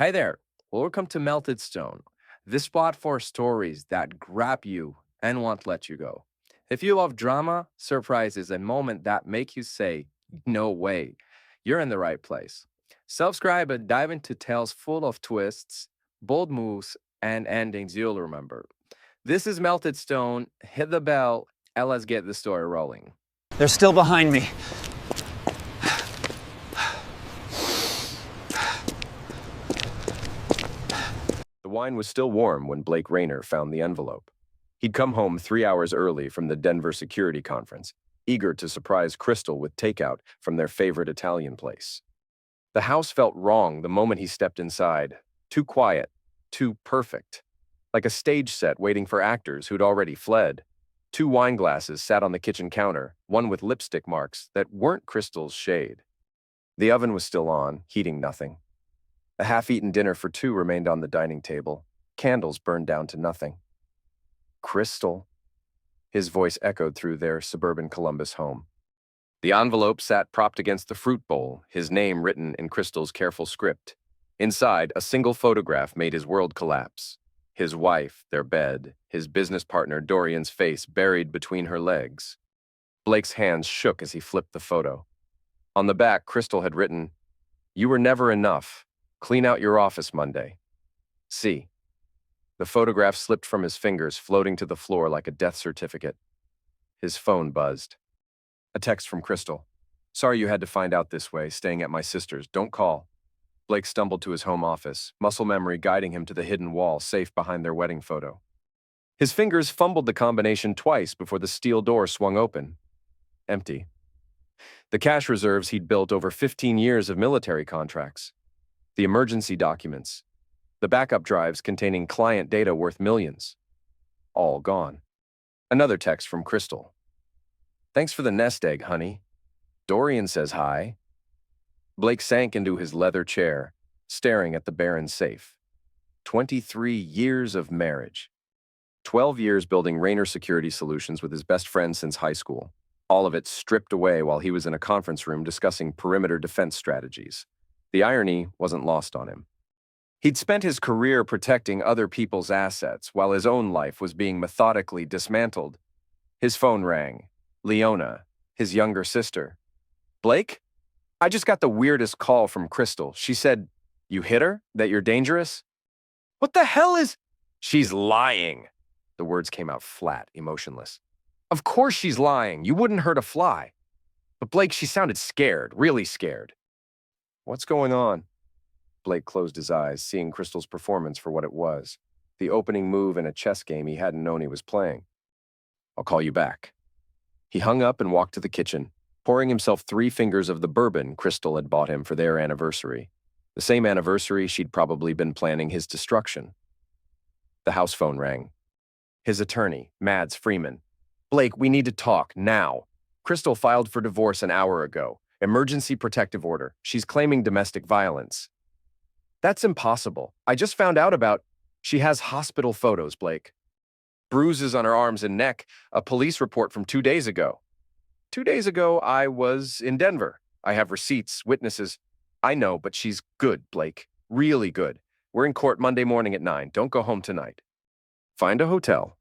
Hi there. Welcome to Melted Stone, the spot for stories that grab you and won't let you go. If you love drama, surprises, and moments that make you say, no way, you're in the right place. Subscribe and dive into tales full of twists, bold moves, and endings you'll remember. This is Melted Stone. Hit the bell and let's get the story rolling. They're still behind me. The wine was still warm when Blake Rayner found the envelope. He'd come home 3 hours early from the Denver security conference, eager to surprise Crystal with takeout from their favorite Italian place. The house felt wrong the moment he stepped inside. Too quiet, too perfect. Like a stage set waiting for actors who'd already fled. Two wine glasses sat on the kitchen counter, one with lipstick marks that weren't Crystal's shade. The oven was still on, heating nothing. A half-eaten dinner for two remained on the dining table. Candles burned down to nothing. Crystal. His voice echoed through their suburban Columbus home. The envelope sat propped against the fruit bowl, his name written in Crystal's careful script. Inside, a single photograph made his world collapse. His wife, their bed, his business partner Dorian's face buried between her legs. Blake's hands shook as he flipped the photo. On the back, Crystal had written, "You were never enough. Clean out your office Monday. See." The photograph slipped from his fingers, floating to the floor like a death certificate. His phone buzzed. A text from Crystal. "Sorry you had to find out this way, staying at my sister's. Don't call." Blake stumbled to his home office, muscle memory guiding him to the hidden wall safe behind their wedding photo. His fingers fumbled the combination twice before the steel door swung open. Empty. The cash reserves he'd built over 15 years of military contracts. The emergency documents. The backup drives containing client data worth millions. All gone. Another text from Crystal. "Thanks for the nest egg, honey. Dorian says hi." Blake sank into his leather chair, staring at the barren safe. 23 years of marriage. 12 years building Rayner Security Solutions with his best friend since high school. All of it stripped away while he was in a conference room discussing perimeter defense strategies. The irony wasn't lost on him. He'd spent his career protecting other people's assets while his own life was being methodically dismantled. His phone rang. Leona, his younger sister. "Blake? I just got the weirdest call from Crystal. She said, 'You hit her? That you're dangerous?'" "What the hell is—" "She's lying." The words came out flat, emotionless. "Of course she's lying. You wouldn't hurt a fly." "But Blake, she sounded scared, really scared." "What's going on?" Blake closed his eyes, seeing Crystal's performance for what it was. The opening move in a chess game he hadn't known he was playing. "I'll call you back." He hung up and walked to the kitchen, pouring himself 3 fingers of the bourbon Crystal had bought him for their anniversary. The same anniversary she'd probably been planning his destruction. The house phone rang. His attorney, Mads Freeman. "Blake, we need to talk, now. Crystal filed for divorce an hour ago. Emergency protective order. She's claiming domestic violence." "That's impossible. I just found out about—" "She has hospital photos, Blake. Bruises on her arms and neck, a police report from 2 days ago. 2 days ago, I was in Denver. I have receipts, witnesses." "I know, but she's good, Blake. Really good. We're in court Monday morning at 9. Don't go home tonight." "Find a hotel."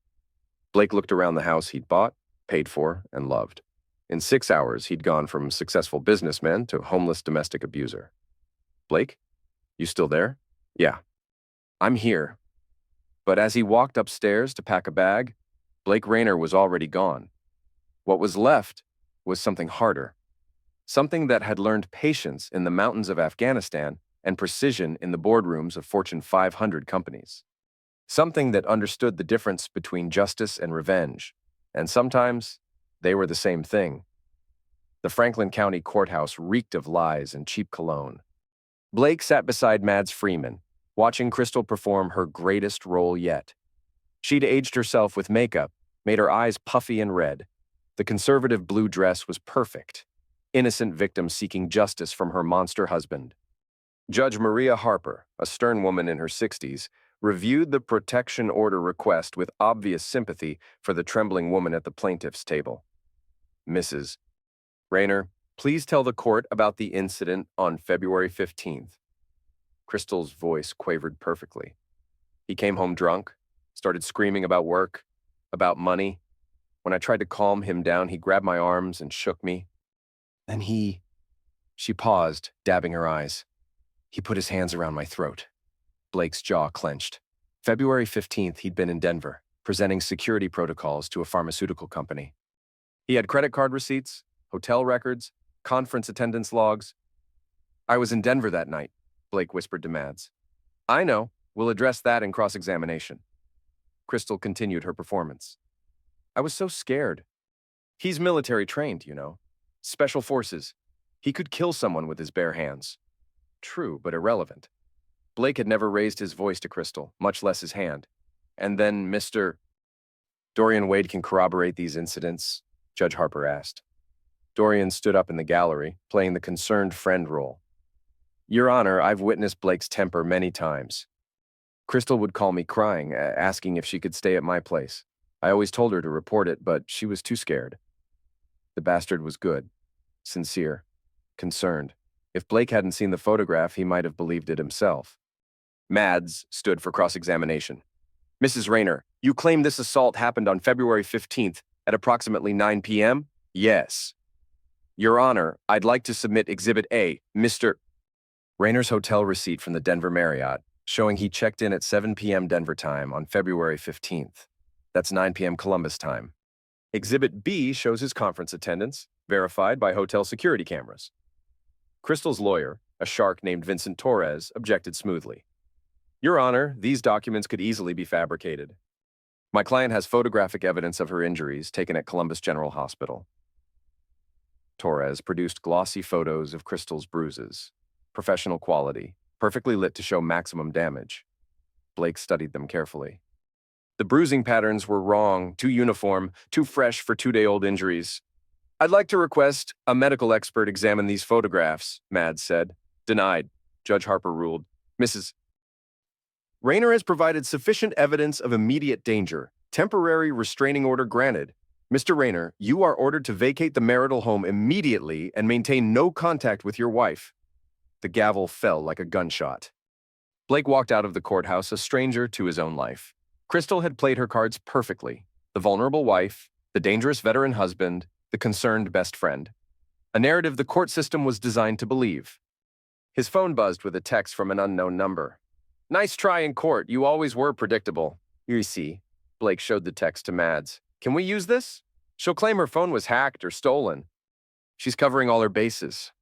Blake looked around the house he'd bought, paid for, and loved. In 6 hours, he'd gone from successful businessman to homeless domestic abuser. "Blake? You still there?" "Yeah." "I'm here." But as he walked upstairs to pack a bag, Blake Rayner was already gone. What was left was something harder. Something that had learned patience in the mountains of Afghanistan and precision in the boardrooms of Fortune 500 companies. Something that understood the difference between justice and revenge, and sometimes they were the same thing. The Franklin County courthouse reeked of lies and cheap cologne. Blake sat beside Mads Freeman, watching Crystal perform her greatest role yet. She'd aged herself with makeup, made her eyes puffy and red. The conservative blue dress was perfect. Innocent victim seeking justice from her monster husband. Judge Maria Harper, a stern woman in her 60s, reviewed the protection order request with obvious sympathy for the trembling woman at the plaintiff's table. "Mrs. Rayner, please tell the court about the incident on February 15th. Crystal's voice quavered perfectly. He came home drunk, started screaming about work, about money. When I tried to calm him down, he grabbed my arms and shook me. Then She paused, dabbing her eyes. He put his hands around my throat. Blake's jaw clenched. February 15th, he'd been in Denver, presenting security protocols to a pharmaceutical company. He had credit card receipts, hotel records, conference attendance logs. I was in Denver that night, Blake whispered to Mads. I know. We'll address that in cross-examination. Crystal continued her performance. I was so scared. He's military trained, you know. Special forces. He could kill someone with his bare hands. True, but irrelevant. Blake had never raised his voice to Crystal, much less his hand. And then Mr. Dorian Wade can corroborate these incidents, Judge Harper asked. Dorian stood up in the gallery, playing the concerned friend role. Your Honor, I've witnessed Blake's temper many times. Crystal would call me crying, asking if she could stay at my place. I always told her to report it, but she was too scared. The bastard was good, sincere, concerned. If Blake hadn't seen the photograph, he might have believed it himself. Mads stood for cross-examination. Mrs. Rayner, you claim this assault happened on February 15th at approximately 9 p.m.? Yes. Your Honor, I'd like to submit Exhibit A, Mr. Rayner's hotel receipt from the Denver Marriott, showing he checked in at 7 p.m. Denver time on February 15th. That's 9 p.m. Columbus time. Exhibit B shows his conference attendance, verified by hotel security cameras. Crystal's lawyer, a shark named Vincent Torres, objected smoothly. Your Honor, these documents could easily be fabricated. My client has photographic evidence of her injuries taken at Columbus General Hospital. Torres produced glossy photos of Crystal's bruises. Professional quality, perfectly lit to show maximum damage. Blake studied them carefully. The bruising patterns were wrong, too uniform, too fresh for two-day-old injuries. I'd like to request a medical expert examine these photographs, Mads said. Denied, Judge Harper ruled. Mrs. Rayner has provided sufficient evidence of immediate danger. Temporary restraining order granted. Mr. Rayner, you are ordered to vacate the marital home immediately and maintain no contact with your wife. The gavel fell like a gunshot. Blake walked out of the courthouse a stranger to his own life. Crystal had played her cards perfectly. The vulnerable wife, the dangerous veteran husband, the concerned best friend. A narrative the court system was designed to believe. His phone buzzed with a text from an unknown number. Nice try in court. You always were predictable. You see, Blake showed the text to Mads. Can we use this? She'll claim her phone was hacked or stolen. She's covering all her bases.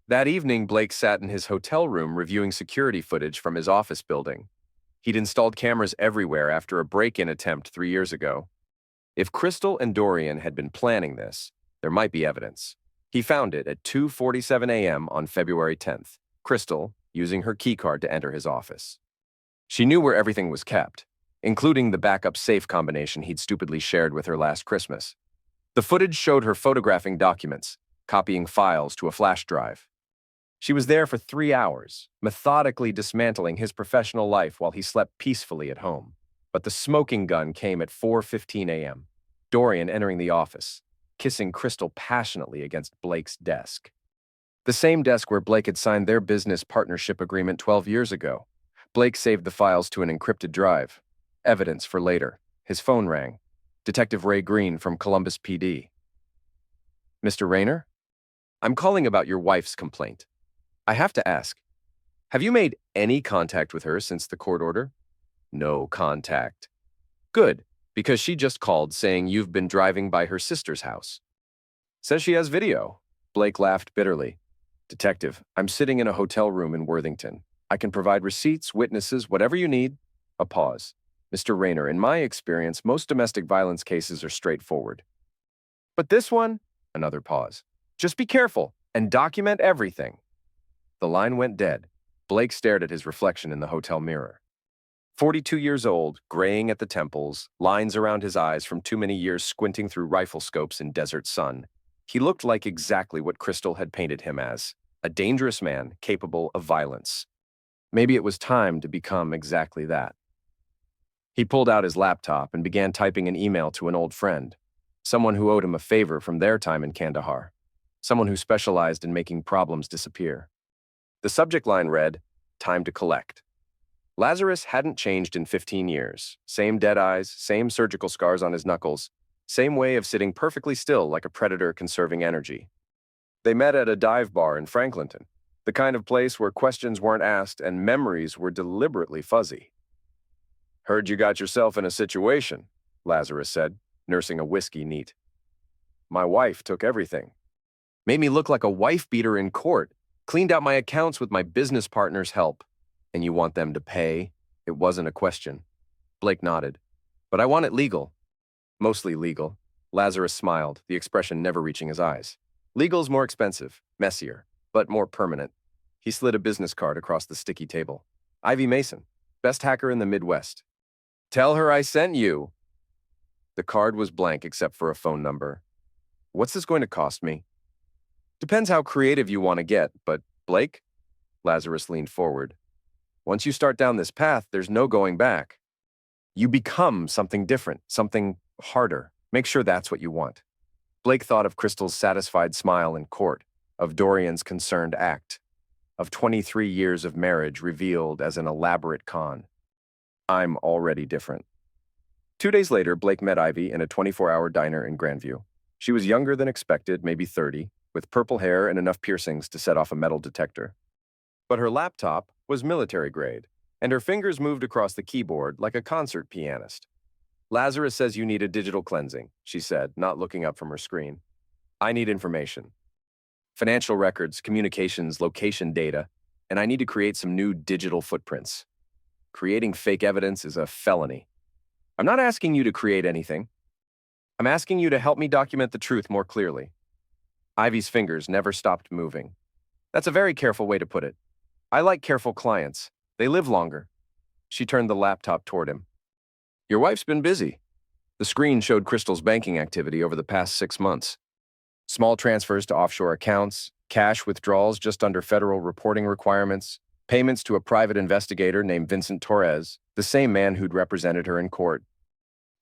That evening, Blake sat in his hotel room reviewing security footage from his office building. He'd installed cameras everywhere after a break-in attempt 3 years ago. If Crystal and Dorian had been planning this, there might be evidence. He found it at 2:47 a.m. on February 10th. Crystal, using her keycard to enter his office. She knew where everything was kept, including the backup safe combination he'd stupidly shared with her last Christmas. The footage showed her photographing documents, copying files to a flash drive. She was there for 3 hours, methodically dismantling his professional life while he slept peacefully at home. But the smoking gun came at 4:15 a.m., Dorian entering the office, kissing Crystal passionately against Blake's desk. The same desk where Blake had signed their business partnership agreement 12 years ago. Blake saved the files to an encrypted drive. Evidence for later. His phone rang. Detective Ray Green from Columbus PD. Mr. Rayner? I'm calling about your wife's complaint. I have to ask, have you made any contact with her since the court order? No contact. Good, because she just called saying you've been driving by her sister's house. Says she has video. Blake laughed bitterly. Detective, I'm sitting in a hotel room in Worthington. I can provide receipts, witnesses, whatever you need. A pause. Mr. Rayner, in my experience, most domestic violence cases are straightforward. But this one? Another pause. Just be careful and document everything. The line went dead. Blake stared at his reflection in the hotel mirror. 42 years old, graying at the temples, lines around his eyes from too many years squinting through rifle scopes in desert sun. He looked like exactly what Crystal had painted him as, a dangerous man capable of violence. Maybe it was time to become exactly that. He pulled out his laptop and began typing an email to an old friend, someone who owed him a favor from their time in Kandahar, someone who specialized in making problems disappear. The subject line read, Time to collect. Lazarus hadn't changed in 15 years. Same dead eyes, same surgical scars on his knuckles, same way of sitting perfectly still like a predator conserving energy. They met at a dive bar in Franklinton, the kind of place where questions weren't asked and memories were deliberately fuzzy. "Heard you got yourself in a situation," Lazarus said, nursing a whiskey neat. "My wife took everything. Made me look like a wife-beater in court, cleaned out my accounts with my business partner's help. And you want them to pay?" It wasn't a question. Blake nodded. "But I want it legal." "Mostly legal." Lazarus smiled, the expression never reaching his eyes. "Legal's more expensive, messier, but more permanent." He slid a business card across the sticky table. "Ivy Mason, best hacker in the Midwest. Tell her I sent you." The card was blank except for a phone number. "What's this going to cost me?" "Depends how creative you want to get, but Blake?" Lazarus leaned forward. "Once you start down this path, there's no going back. You become something different, something harder. Make sure that's what you want." Blake thought of Crystal's satisfied smile in court, of Dorian's concerned act, of 23 years of marriage revealed as an elaborate con. "I'm already different." 2 days later, Blake met Ivy in a 24-hour diner in Grandview. She was younger than expected, maybe 30, with purple hair and enough piercings to set off a metal detector. But her laptop was military grade, and her fingers moved across the keyboard like a concert pianist. "Lazarus says you need a digital cleansing," she said, not looking up from her screen. "I need information. Financial records, communications, location data, and I need to create some new digital footprints. Creating fake evidence is a felony. I'm not asking you to create anything. I'm asking you to help me document the truth more clearly." Ivy's fingers never stopped moving. "That's a very careful way to put it. I like careful clients. They live longer." She turned the laptop toward him. "Your wife's been busy." The screen showed Crystal's banking activity over the past 6 months. Small transfers to offshore accounts, cash withdrawals just under federal reporting requirements, payments to a private investigator named Vincent Torres, the same man who'd represented her in court.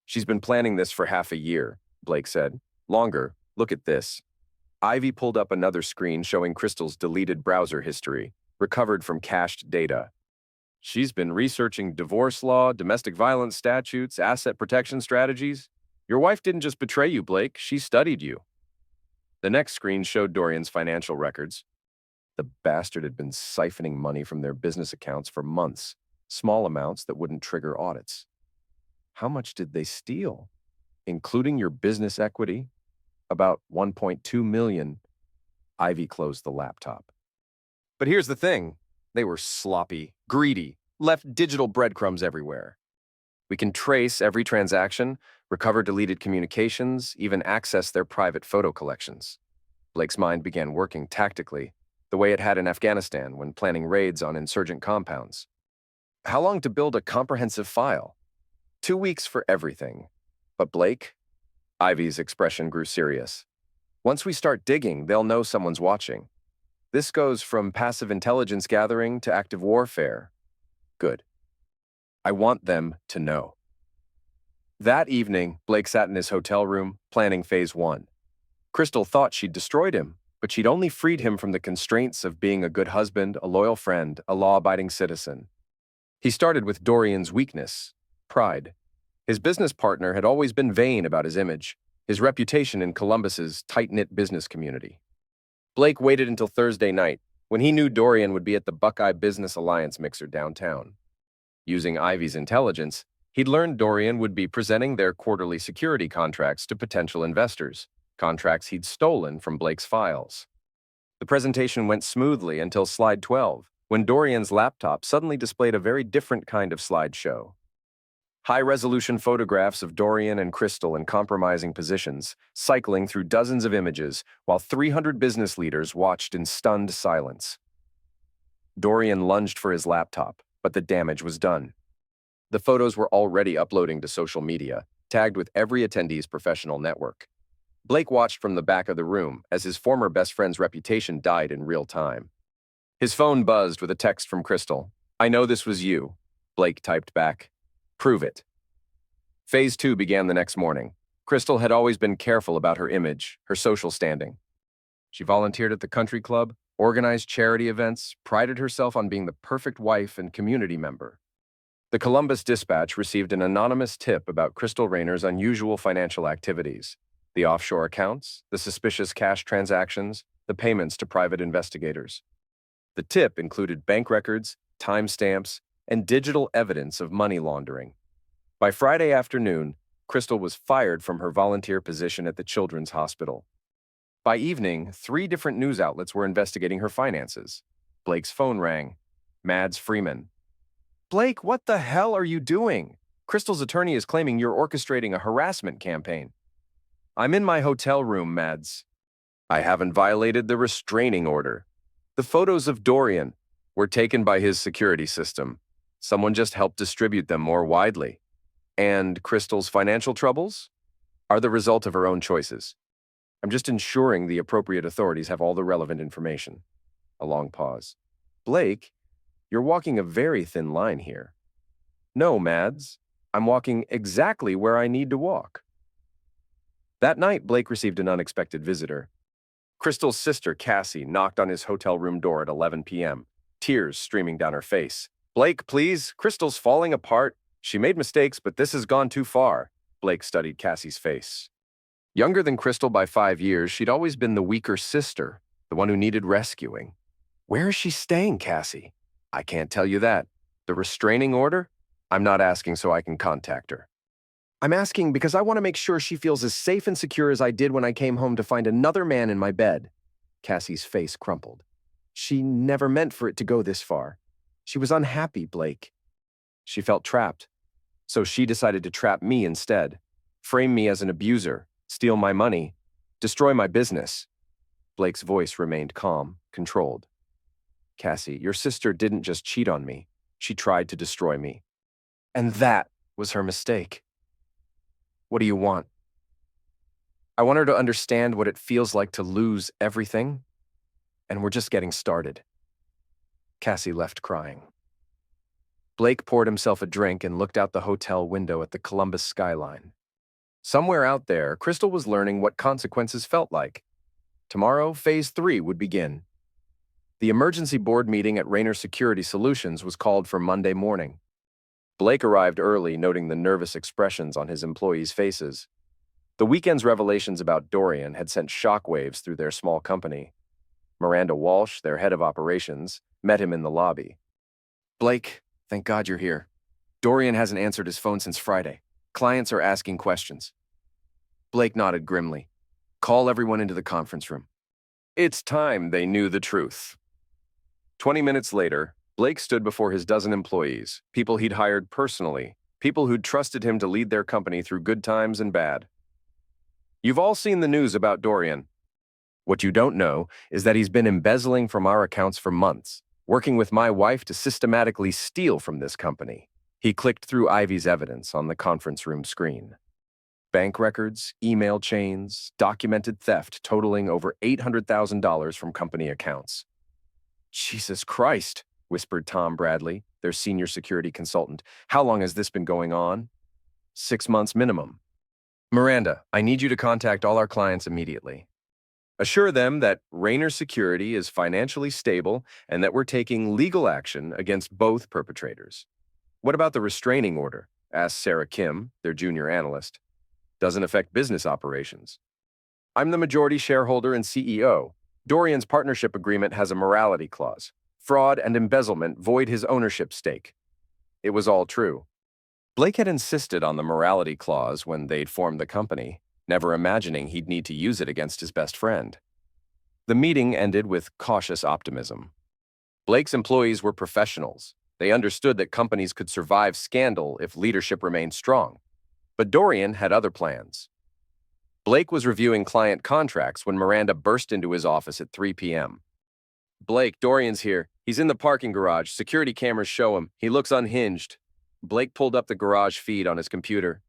"She's been planning this for half a year," Blake said. "Longer. Look at this." Ivy pulled up another screen showing Crystal's deleted browser history, recovered from cached data. "She's been researching divorce law, domestic violence statutes, asset protection strategies. Your wife didn't just betray you, Blake. She studied you." The next screen showed Dorian's financial records. The bastard had been siphoning money from their business accounts for months, small amounts that wouldn't trigger audits. "How much did they steal? Including your business equity?" "About 1.2 million. Ivy closed the laptop. "But here's the thing. They were sloppy, greedy, left digital breadcrumbs everywhere. We can trace every transaction, recover deleted communications, even access their private photo collections." Blake's mind began working tactically, the way it had in Afghanistan when planning raids on insurgent compounds. "How long to build a comprehensive file?" 2 weeks for everything. "But Blake?" Ivy's expression grew serious. "Once we start digging, they'll know someone's watching. This goes from passive intelligence gathering to active warfare." "Good. I want them to know." That evening, Blake sat in his hotel room, planning Phase 1. Crystal thought she'd destroyed him, but she'd only freed him from the constraints of being a good husband, a loyal friend, a law-abiding citizen. He started with Dorian's weakness, pride. His business partner had always been vain about his image, his reputation in Columbus's tight-knit business community. Blake waited until Thursday night, when he knew Dorian would be at the Buckeye Business Alliance mixer downtown. Using Ivy's intelligence, he'd learned Dorian would be presenting their quarterly security contracts to potential investors, contracts he'd stolen from Blake's files. The presentation went smoothly until slide 12, when Dorian's laptop suddenly displayed a very different kind of slideshow. High-resolution photographs of Dorian and Crystal in compromising positions, cycling through dozens of images, while 300 business leaders watched in stunned silence. Dorian lunged for his laptop, but the damage was done. The photos were already uploading to social media, tagged with every attendee's professional network. Blake watched from the back of the room as his former best friend's reputation died in real time. His phone buzzed with a text from Crystal. "I know this was you," Blake typed back. "Prove it." Phase 2 began the next morning. Crystal had always been careful about her image, her social standing. She volunteered at the country club, organized charity events, prided herself on being the perfect wife and community member. The Columbus Dispatch received an anonymous tip about Crystal Rayner's unusual financial activities: the offshore accounts, the suspicious cash transactions, the payments to private investigators. The tip included bank records, timestamps, and digital evidence of money laundering. By Friday afternoon, Crystal was fired from her volunteer position at the Children's Hospital. By evening, 3 different news outlets were investigating her finances. Blake's phone rang. Mads Freeman. "Blake, what the hell are you doing? Crystal's attorney is claiming you're orchestrating a harassment campaign." "I'm in my hotel room, Mads. I haven't violated the restraining order. The photos of Dorian were taken by his security system. Someone just helped distribute them more widely. And Crystal's financial troubles are the result of her own choices. I'm just ensuring the appropriate authorities have all the relevant information." A long pause. "Blake, you're walking a very thin line here." "No, Mads. I'm walking exactly where I need to walk." That night, Blake received an unexpected visitor. Crystal's sister, Cassie, knocked on his hotel room door at 11 p.m., tears streaming down her face. "Blake, please, Crystal's falling apart. She made mistakes, but this has gone too far." Blake studied Cassie's face. Younger than Crystal by 5 years, she'd always been the weaker sister, the one who needed rescuing. "Where is she staying, Cassie?" "I can't tell you that. The restraining order? I'm not asking so I can contact her. I'm asking because I want to make sure she feels as safe and secure as I did when I came home to find another man in my bed." Cassie's face crumpled. "She never meant for it to go this far. She was unhappy, Blake. She felt trapped. So she decided to trap me instead, frame me as an abuser, steal my money, destroy my business." Blake's voice remained calm, controlled. "Cassie, your sister didn't just cheat on me. She tried to destroy me. And that was her mistake. What do you want?" "I want her to understand what it feels like to lose everything, and we're just getting started." Cassie left crying. Blake poured himself a drink and looked out the hotel window at the Columbus skyline. Somewhere out there, Crystal was learning what consequences felt like. Tomorrow, Phase 3 would begin. The emergency board meeting at Rayner Security Solutions was called for Monday morning. Blake arrived early, noting the nervous expressions on his employees' faces. The weekend's revelations about Dorian had sent shockwaves through their small company. Miranda Walsh, their head of operations, met him in the lobby. "Blake, thank God you're here. Dorian hasn't answered his phone since Friday. Clients are asking questions." Blake nodded grimly. "Call everyone into the conference room." It's time they knew the truth. 20 minutes later, Blake stood before his dozen employees, people he'd hired personally, people who'd trusted him to lead their company through good times and bad. "You've all seen the news about Dorian. What you don't know is that he's been embezzling from our accounts for months, working with my wife to systematically steal from this company." He clicked through Ivy's evidence on the conference room screen. Bank records, email chains, documented theft totaling over $800,000 from company accounts. "Jesus Christ," whispered Tom Bradley, their senior security consultant. "How long has this been going on?" 6 months minimum. "Miranda, I need you to contact all our clients immediately. Assure them that Rayner Security is financially stable and that we're taking legal action against both perpetrators." "What about the restraining order?" asked Sarah Kim, their junior analyst. "Doesn't affect business operations." "I'm the majority shareholder and CEO. Dorian's partnership agreement has a morality clause. Fraud and embezzlement void his ownership stake." It was all true. Blake had insisted on the morality clause when they'd formed the company, never imagining he'd need to use it against his best friend. The meeting ended with cautious optimism. Blake's employees were professionals. They understood that companies could survive scandal if leadership remained strong. But Dorian had other plans. Blake was reviewing client contracts when Miranda burst into his office at 3 p.m. "Blake, Dorian's here. He's in the parking garage. Security cameras show him. He looks unhinged." Blake pulled up the garage feed on his computer.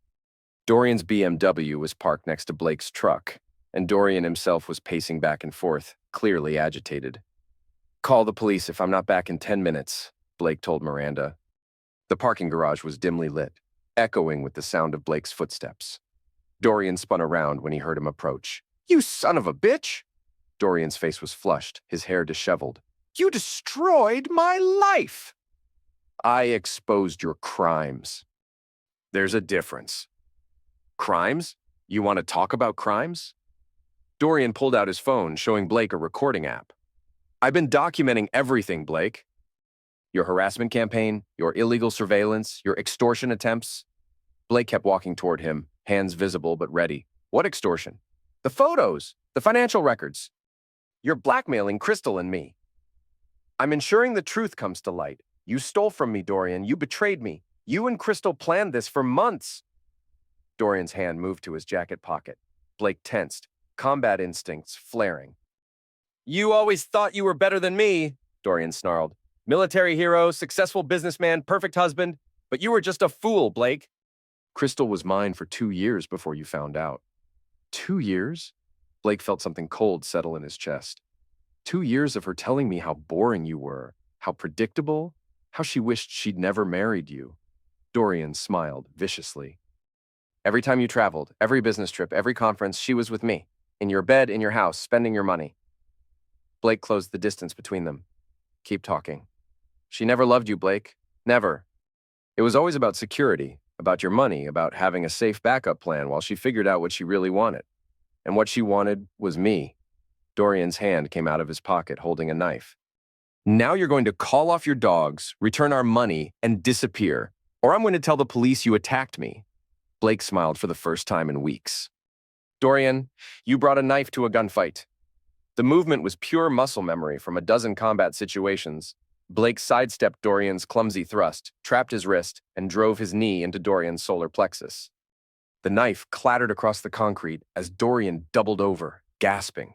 Dorian's BMW was parked next to Blake's truck, and Dorian himself was pacing back and forth, clearly agitated. "Call the police if I'm not back in 10 minutes, Blake told Miranda. The parking garage was dimly lit, echoing with the sound of Blake's footsteps. Dorian spun around when he heard him approach. "You son of a bitch!" Dorian's face was flushed, his hair disheveled. You destroyed my life! I exposed your crimes. There's a difference. Crimes? You want to talk about crimes? Dorian pulled out his phone, showing Blake a recording app. I've been documenting everything, Blake. Your harassment campaign, your illegal surveillance, your extortion attempts. Blake kept walking toward him, hands visible but ready. What extortion? The photos, the financial records. You're blackmailing Crystal and me. I'm ensuring the truth comes to light. You stole from me, Dorian. You betrayed me. You and Crystal planned this for months. Dorian's hand moved to his jacket pocket. Blake tensed, combat instincts flaring. You always thought you were better than me, Dorian snarled. Military hero, successful businessman, perfect husband. But you were just a fool, Blake. Crystal was mine for 2 years before you found out. 2 years? Blake felt something cold settle in his chest. 2 years of her telling me how boring you were, how predictable, how she wished she'd never married you. Dorian smiled viciously. Every time you traveled, every business trip, every conference, she was with me. In your bed, in your house, spending your money. Blake closed the distance between them. Keep talking. She never loved you, Blake. Never. It was always about security, about your money, about having a safe backup plan while she figured out what she really wanted. And what she wanted was me. Dorian's hand came out of his pocket holding a knife. Now you're going to call off your dogs, return our money, and disappear, or I'm going to tell the police you attacked me. Blake smiled for the first time in weeks. Dorian, you brought a knife to a gunfight. The movement was pure muscle memory from a dozen combat situations. Blake sidestepped Dorian's clumsy thrust, trapped his wrist, and drove his knee into Dorian's solar plexus. The knife clattered across the concrete as Dorian doubled over, gasping.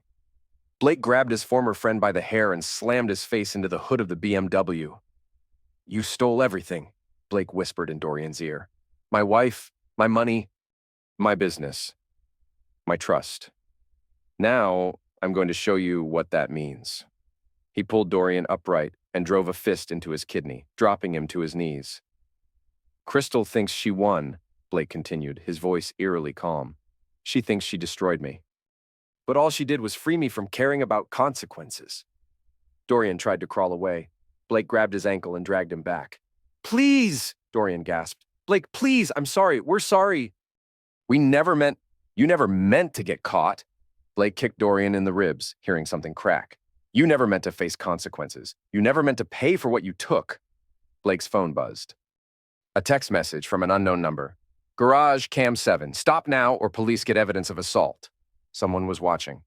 Blake grabbed his former friend by the hair and slammed his face into the hood of the BMW. You stole everything, Blake whispered in Dorian's ear. My wife, my money, my business, my trust. Now, I'm going to show you what that means. He pulled Dorian upright and drove a fist into his kidney, dropping him to his knees. Crystal thinks she won, Blake continued, his voice eerily calm. She thinks she destroyed me. But all she did was free me from caring about consequences. Dorian tried to crawl away. Blake grabbed his ankle and dragged him back. Please, Dorian gasped. Blake, please, I'm sorry, we're sorry. You never meant to get caught. Blake kicked Dorian in the ribs, hearing something crack. You never meant to face consequences. You never meant to pay for what you took. Blake's phone buzzed. A text message from an unknown number. Garage Cam 7. Stop now or police get evidence of assault. Someone was watching.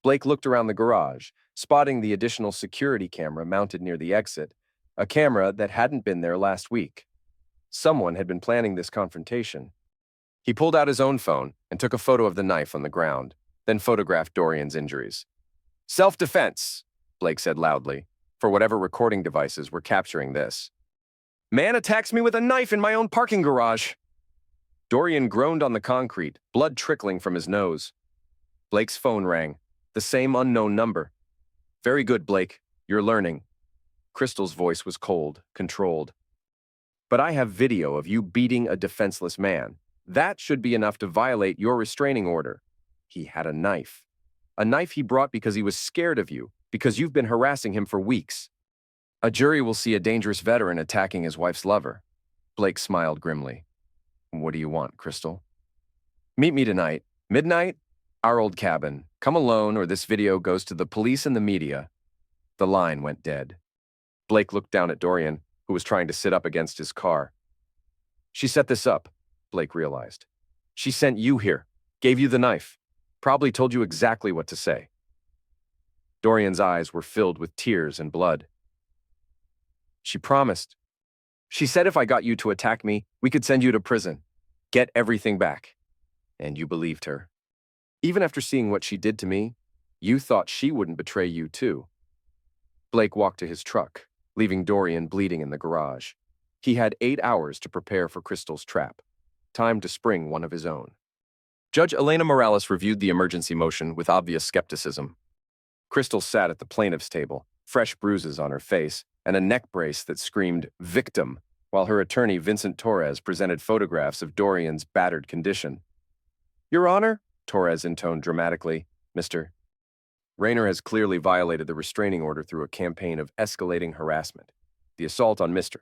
Blake looked around the garage, spotting the additional security camera mounted near the exit, a camera that hadn't been there last week. Someone had been planning this confrontation. He pulled out his own phone and took a photo of the knife on the ground, then photographed Dorian's injuries. Self-defense, Blake said loudly, for whatever recording devices were capturing this. Man attacks me with a knife in my own parking garage. Dorian groaned on the concrete, blood trickling from his nose. Blake's phone rang, the same unknown number. Very good, Blake. You're learning. Crystal's voice was cold, controlled. But I have video of you beating a defenseless man. That should be enough to violate your restraining order. He had a knife. A knife he brought because he was scared of you, because you've been harassing him for weeks. A jury will see a dangerous veteran attacking his wife's lover. Blake smiled grimly. What do you want, Crystal? Meet me tonight. Midnight? Our old cabin. Come alone or this video goes to the police and the media. The line went dead. Blake looked down at Dorian, who was trying to sit up against his car. She set this up, Blake realized. She sent you here, gave you the knife, probably told you exactly what to say. Dorian's eyes were filled with tears and blood. She promised. She said if I got you to attack me, we could send you to prison, get everything back. And you believed her. Even after seeing what she did to me, you thought she wouldn't betray you too. Blake walked to his truck, leaving Dorian bleeding in the garage. He had 8 hours to prepare for Crystal's trap. Time to spring one of his own. Judge Elena Morales reviewed the emergency motion with obvious skepticism. Crystal sat at the plaintiff's table, fresh bruises on her face, and a neck brace that screamed, "Victim," while her attorney Vincent Torres presented photographs of Dorian's battered condition. Your Honor, Torres intoned dramatically, Mr. Rayner has clearly violated the restraining order through a campaign of escalating harassment. The assault on Mr.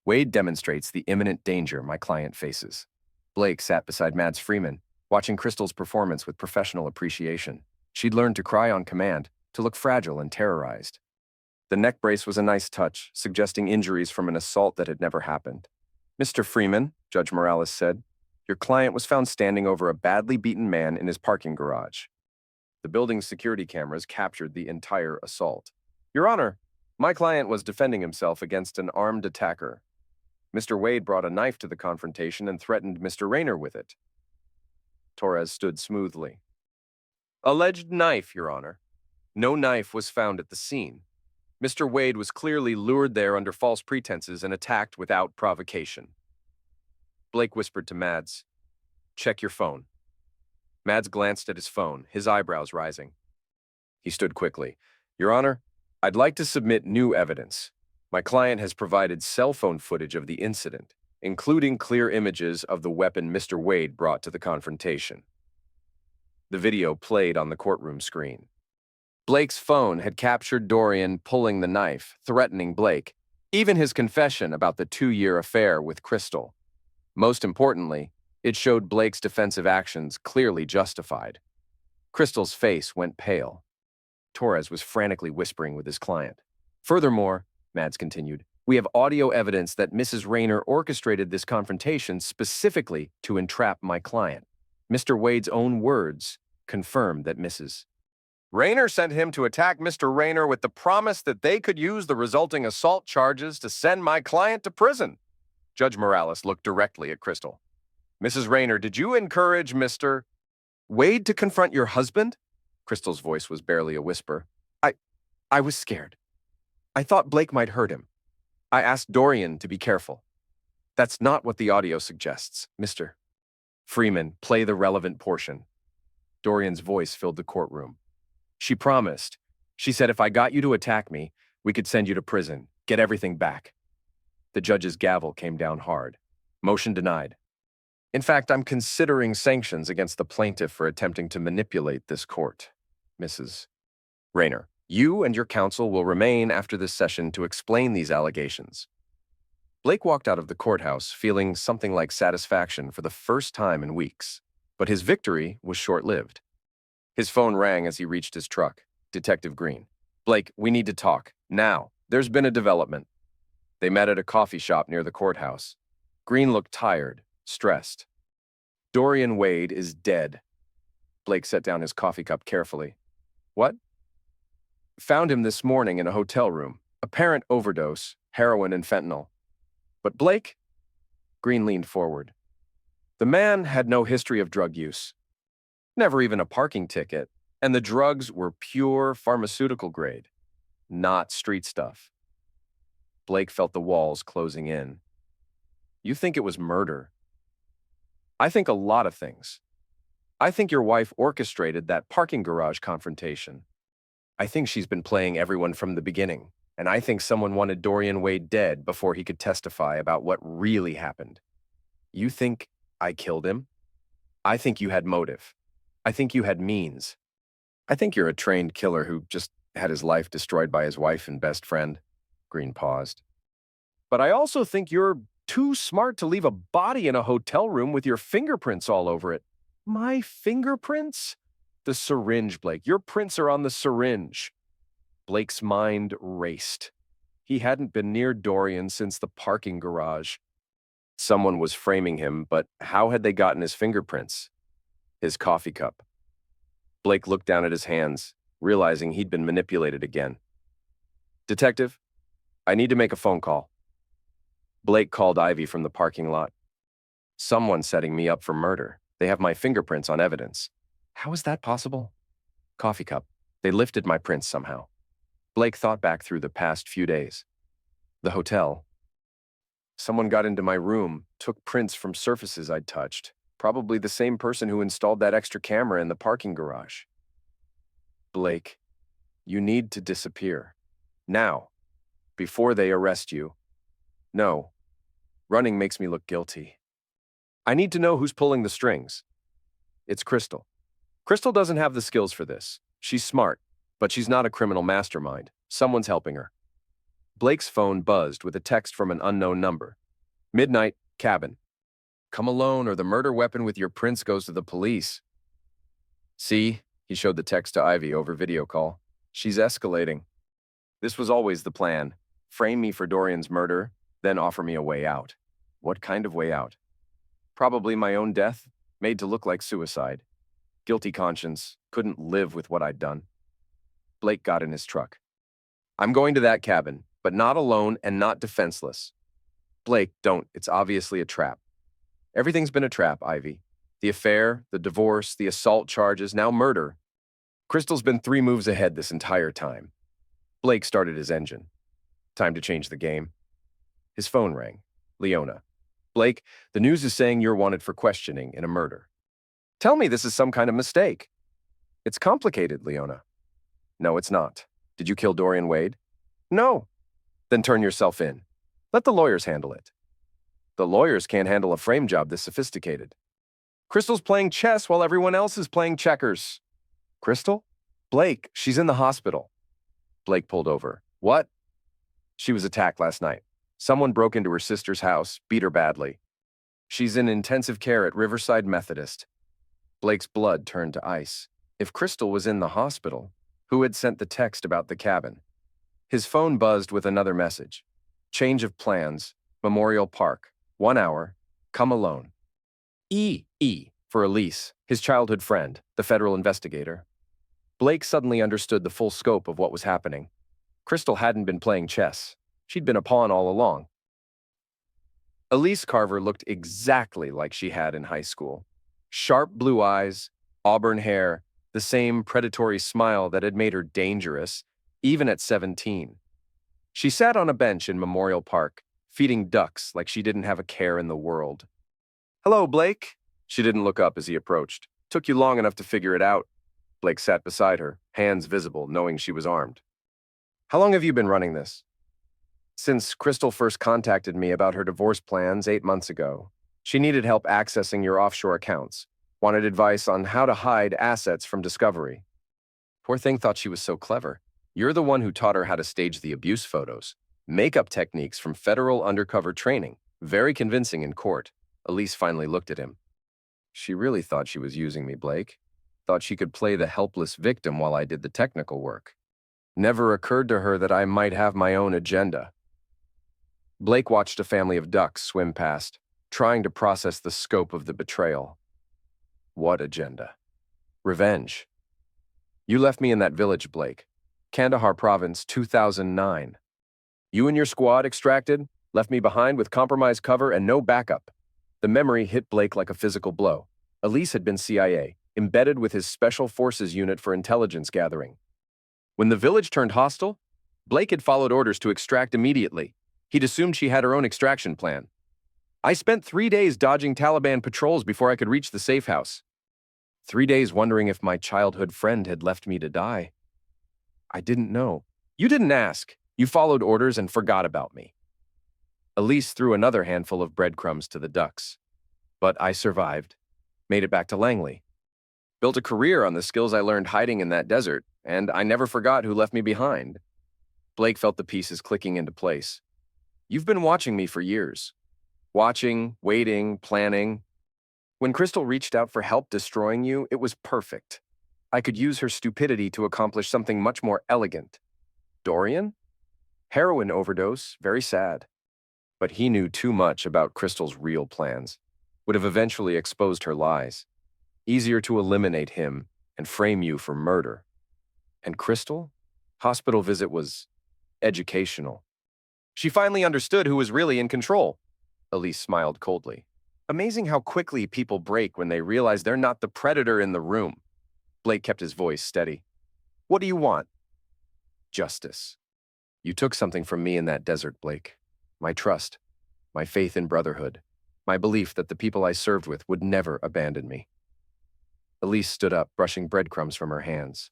Wade demonstrates the imminent danger my client faces. Blake sat beside Mads Freeman, watching Crystal's performance with professional appreciation. She'd learned to cry on command, to look fragile and terrorized. The neck brace was a nice touch, suggesting injuries from an assault that had never happened. "Mr. Freeman," Judge Morales said, "your client was found standing over a badly beaten man in his parking garage. The building's security cameras captured the entire assault. Your Honor, my client was defending himself against an armed attacker. Mr. Wade brought a knife to the confrontation and threatened Mr. Rayner with it." Torres stood smoothly. "Alleged knife, Your Honor. No knife was found at the scene. Mr. Wade was clearly lured there under false pretenses and attacked without provocation." Blake whispered to Mads, "Check your phone." Mads glanced at his phone, his eyebrows rising. He stood quickly. "Your Honor, I'd like to submit new evidence. My client has provided cell phone footage of the incident, including clear images of the weapon Mr. Wade brought to the confrontation." The video played on the courtroom screen. Blake's phone had captured Dorian pulling the knife, threatening Blake, even his confession about the 2-year affair with Crystal. Most importantly, it showed Blake's defensive actions clearly justified. Crystal's face went pale. Torres was frantically whispering with his client. "Furthermore," Mads continued, "we have audio evidence that Mrs. Rayner orchestrated this confrontation specifically to entrap my client. Mr. Wade's own words confirm that Mrs. Rayner sent him to attack Mr. Rayner with the promise that they could use the resulting assault charges to send my client to prison." Judge Morales looked directly at Crystal. "Mrs. Rayner, did you encourage Mr. Wade to confront your husband?" Crystal's voice was barely a whisper. I was scared. I thought Blake might hurt him. I asked Dorian to be careful." "That's not what the audio suggests, Mr. Freeman, play the relevant portion." Dorian's voice filled the courtroom. "She promised. She said if I got you to attack me, we could send you to prison, get everything back." The judge's gavel came down hard. Motion denied. "In fact, I'm considering sanctions against the plaintiff for attempting to manipulate this court. Mrs. Rayner, you and your counsel will remain after this session to explain these allegations." Blake walked out of the courthouse feeling something like satisfaction for the first time in weeks, but his victory was short-lived. His phone rang as he reached his truck. Detective Green. "Blake, we need to talk. Now. There's been a development." They met at a coffee shop near the courthouse. Green looked tired, stressed. "Dorian Wade is dead." Blake set down his coffee cup carefully. "What?" "Found him this morning in a hotel room. Apparent overdose, heroin and fentanyl." "But Blake?" Green leaned forward. "The man had no history of drug use. Never even a parking ticket, and the drugs were pure pharmaceutical grade, not street stuff." Blake felt the walls closing in. "You think it was murder?" "I think a lot of things. I think your wife orchestrated that parking garage confrontation. I think she's been playing everyone from the beginning, and I think someone wanted Dorian Wade dead before he could testify about what really happened." "You think I killed him?" "I think you had motive. I think you had means. I think you're a trained killer who just had his life destroyed by his wife and best friend." Green paused. "But I also think you're too smart to leave a body in a hotel room with your fingerprints all over it." "My fingerprints?" "The syringe, Blake. Your prints are on the syringe." Blake's mind raced. He hadn't been near Dorian since the parking garage. Someone was framing him, but how had they gotten his fingerprints? His coffee cup. Blake looked down at his hands, realizing he'd been manipulated again. "Detective, I need to make a phone call." Blake called Ivy from the parking lot. "Someone's setting me up for murder. They have my fingerprints on evidence." "How is that possible?" "Coffee cup. They lifted my prints somehow." Blake thought back through the past few days. The hotel. Someone got into my room, took prints from surfaces I'd touched. Probably the same person who installed that extra camera in the parking garage. "Blake, you need to disappear. Now. Before they arrest you." "No. Running makes me look guilty. I need to know who's pulling the strings." "It's Crystal. Crystal doesn't have the skills for this. She's smart, but she's not a criminal mastermind. Someone's helping her. Blake's phone buzzed with a text from an unknown number. Midnight, cabin. Come alone or the murder weapon with your prince goes to the police. See, he showed the text to Ivy over video call. She's escalating. This was always the plan. Frame me for Dorian's murder, then offer me a way out. What kind of way out? Probably my own death, made to look like suicide. Guilty conscience, couldn't live with what I'd done. Blake got in his truck. I'm going to that cabin, but not alone and not defenseless. Blake, don't. It's obviously a trap. Everything's been a trap, Ivy. The affair, the divorce, the assault charges, now murder. Crystal's been 3 moves ahead this entire time. Blake started his engine. Time to change the game. His phone rang. Leona. Blake, the news is saying you're wanted for questioning in a murder. Tell me this is some kind of mistake. It's complicated, Leona. No, it's not. Did you kill Dorian Wade? No. Then turn yourself in. Let the lawyers handle it. The lawyers can't handle a frame job this sophisticated. Crystal's playing chess while everyone else is playing checkers. Crystal? Blake, she's in the hospital. Blake pulled over. What? She was attacked last night. Someone broke into her sister's house, beat her badly. She's in intensive care at Riverside Methodist. Blake's blood turned to ice. If Crystal was in the hospital, who had sent the text about the cabin? His phone buzzed with another message. Change of plans. Memorial Park. 1 hour. Come alone. E for Elise, his childhood friend, the federal investigator. Blake suddenly understood the full scope of what was happening. Crystal hadn't been playing chess. She'd been a pawn all along. Elise Carver looked exactly like she had in high school. Sharp blue eyes, auburn hair, the same predatory smile that had made her dangerous, even at 17. She sat on a bench in Memorial Park, feeding ducks like she didn't have a care in the world. Hello, Blake. She didn't look up as he approached. Took you long enough to figure it out. Blake sat beside her, hands visible, knowing she was armed. How long have you been running this? Since Crystal first contacted me about her divorce plans 8 months ago. She needed help accessing your offshore accounts. Wanted advice on how to hide assets from discovery. Poor thing thought she was so clever. You're the one who taught her how to stage the abuse photos. Makeup techniques from federal undercover training. Very convincing in court. Elise finally looked at him. She really thought she was using me, Blake. Thought she could play the helpless victim while I did the technical work. Never occurred to her that I might have my own agenda. Blake watched a family of ducks swim past, trying to process the scope of the betrayal. What agenda? Revenge. You left me in that village, Blake. Kandahar Province, 2009. You and your squad extracted, left me behind with compromised cover and no backup. The memory hit Blake like a physical blow. Elise had been CIA, embedded with his Special Forces unit for intelligence gathering. When the village turned hostile, Blake had followed orders to extract immediately. He'd assumed she had her own extraction plan. I spent 3 days dodging Taliban patrols before I could reach the safe house. 3 days wondering if my childhood friend had left me to die. I didn't know. You didn't ask. You followed orders and forgot about me. Elise threw another handful of breadcrumbs to the ducks. But I survived. Made it back to Langley. Built a career on the skills I learned hiding in that desert, and I never forgot who left me behind. Blake felt the pieces clicking into place. You've been watching me for years. Watching, waiting, planning. When Crystal reached out for help destroying you, it was perfect. I could use her stupidity to accomplish something much more elegant. Dorian? Heroin overdose, very sad. But he knew too much about Crystal's real plans. Would have eventually exposed her lies. Easier to eliminate him and frame you for murder. And Crystal? Hospital visit was educational. She finally understood who was really in control. Elise smiled coldly. Amazing how quickly people break when they realize they're not the predator in the room. Blake kept his voice steady. What do you want? Justice. You took something from me in that desert, Blake. My trust, my faith in brotherhood, my belief that the people I served with would never abandon me. Elise stood up, brushing breadcrumbs from her hands.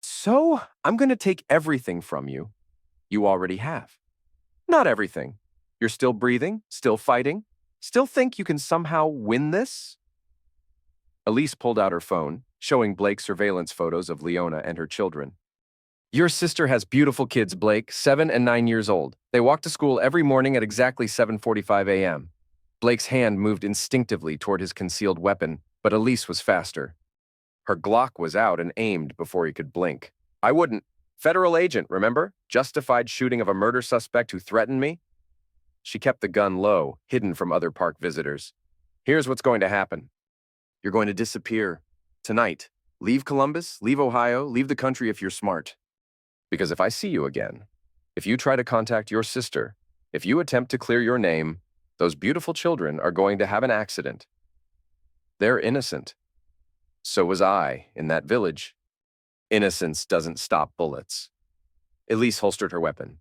So, I'm going to take everything from you. You already have. Not everything. You're still breathing, still fighting, still think you can somehow win this? Elise pulled out her phone, showing Blake surveillance photos of Leona and her children. Your sister has beautiful kids, Blake, 7 and 9 years old. They walk to school every morning at exactly 7:45 a.m. Blake's hand moved instinctively toward his concealed weapon, but Elise was faster. Her Glock was out and aimed before he could blink. I wouldn't. Federal agent, remember? Justified shooting of a murder suspect who threatened me? She kept the gun low, hidden from other park visitors. Here's what's going to happen. You're going to disappear. Tonight. Leave Columbus, leave Ohio, leave the country if you're smart. Because if I see you again, if you try to contact your sister, if you attempt to clear your name, those beautiful children are going to have an accident. They're innocent. So was I in that village. Innocence doesn't stop bullets. Elise holstered her weapon.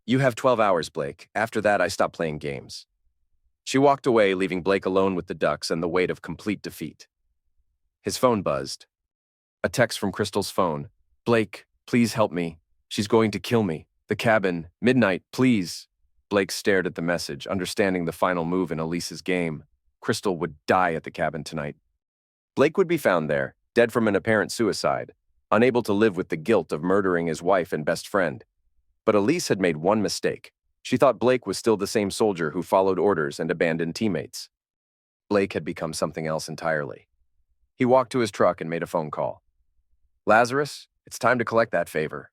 You have 12 hours, Blake. After that, I stop playing games. She walked away, leaving Blake alone with the ducks and the weight of complete defeat. His phone buzzed. A text from Crystal's phone. Blake, please help me. She's going to kill me. The cabin. Midnight, please. Blake stared at the message, understanding the final move in Elise's game. Crystal would die at the cabin tonight. Blake would be found there, dead from an apparent suicide, unable to live with the guilt of murdering his wife and best friend. But Elise had made one mistake. She thought Blake was still the same soldier who followed orders and abandoned teammates. Blake had become something else entirely. He walked to his truck and made a phone call. Lazarus, it's time to collect that favor.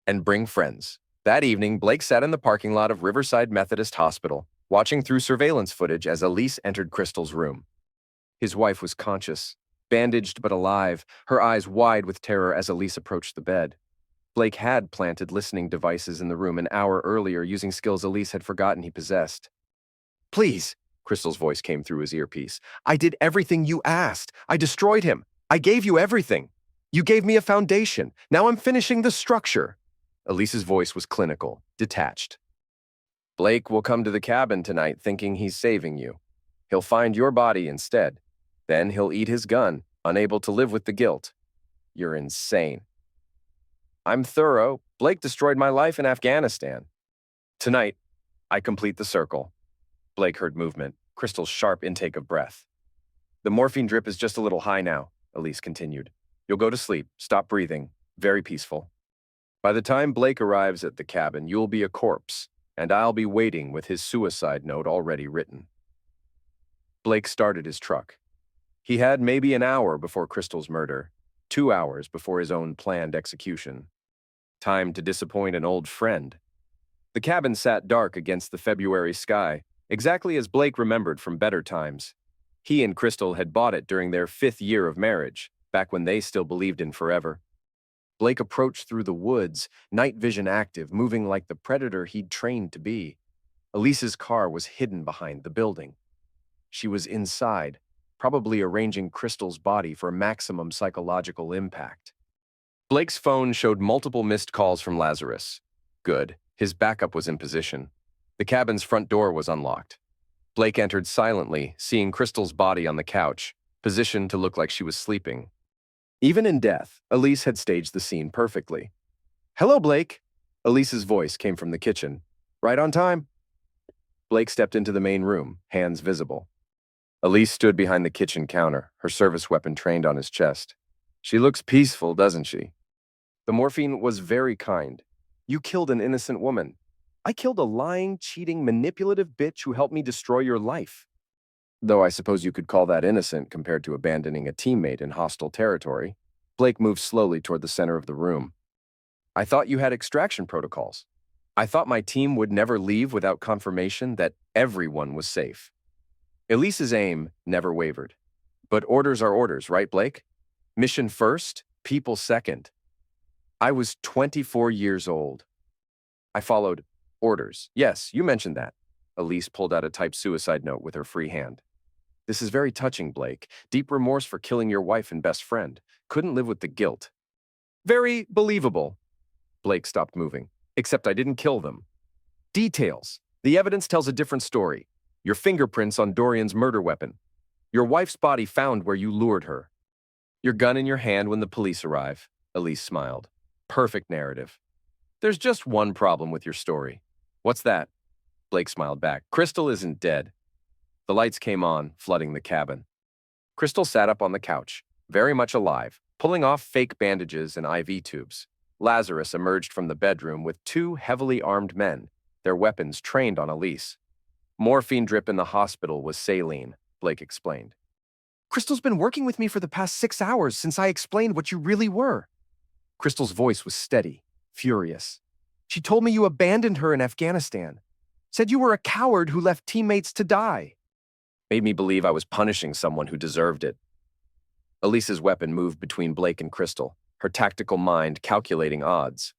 And bring friends. That evening, Blake sat in the parking lot of Riverside Methodist Hospital, watching through surveillance footage as Elise entered Crystal's room. His wife was conscious, bandaged but alive, her eyes wide with terror as Elise approached the bed. Blake had planted listening devices in the room an hour earlier using skills Elise had forgotten he possessed. Please, Crystal's voice came through his earpiece. I did everything you asked. I destroyed him. I gave you everything. You gave me a foundation. Now I'm finishing the structure. Elise's voice was clinical, detached. Blake will come to the cabin tonight thinking he's saving you. He'll find your body instead. Then he'll eat his gun, unable to live with the guilt. You're insane. I'm thorough. Blake destroyed my life in Afghanistan. Tonight, I complete the circle. Blake heard movement, Crystal's sharp intake of breath. The morphine drip is just a little high now, Elise continued. You'll go to sleep, stop breathing, very peaceful. By the time Blake arrives at the cabin, you'll be a corpse, and I'll be waiting with his suicide note already written. Blake started his truck. He had maybe an hour before Crystal's murder, 2 hours before his own planned execution. Time to disappoint an old friend. The cabin sat dark against the February sky, exactly as Blake remembered from better times. He and Crystal had bought it during their 5th year of marriage, back when they still believed in forever. Blake approached through the woods, night vision active, moving like the predator he'd trained to be. Elise's car was hidden behind the building. She was inside, probably arranging Crystal's body for maximum psychological impact. Blake's phone showed multiple missed calls from Lazarus. Good, his backup was in position. The cabin's front door was unlocked. Blake entered silently, seeing Crystal's body on the couch, positioned to look like she was sleeping. Even in death, Elise had staged the scene perfectly. Hello, Blake. Elise's voice came from the kitchen. Right on time. Blake stepped into the main room, hands visible. Elise stood behind the kitchen counter, her service weapon trained on his chest. She looks peaceful, doesn't she? The morphine was very kind. You killed an innocent woman. I killed a lying, cheating, manipulative bitch who helped me destroy your life. Though I suppose you could call that innocent compared to abandoning a teammate in hostile territory. Blake moved slowly toward the center of the room. I thought you had extraction protocols. I thought my team would never leave without confirmation that everyone was safe. Elise's aim never wavered. But orders are orders, right, Blake? Mission first, people second. I was 24 years old. I followed orders. Yes, you mentioned that. Elise pulled out a typed suicide note with her free hand. This is very touching, Blake. Deep remorse for killing your wife and best friend. Couldn't live with the guilt. Very believable. Blake stopped moving. Except I didn't kill them. Details. The evidence tells a different story. Your fingerprints on Dorian's murder weapon. Your wife's body found where you lured her. Your gun in your hand when the police arrive. Elise smiled. Perfect narrative. There's just one problem with your story. What's that? Blake smiled back. Crystal isn't dead. The lights came on, flooding the cabin. Crystal sat up on the couch, very much alive, pulling off fake bandages and IV tubes. Lazarus emerged from the bedroom with two heavily armed men, their weapons trained on Elise. Morphine drip in the hospital was saline, Blake explained. Crystal's been working with me for the past 6 hours since I explained what you really were. Crystal's voice was steady, furious. She told me you abandoned her in Afghanistan. Said you were a coward who left teammates to die. Made me believe I was punishing someone who deserved it. Elise's weapon moved between Blake and Crystal, her tactical mind calculating odds.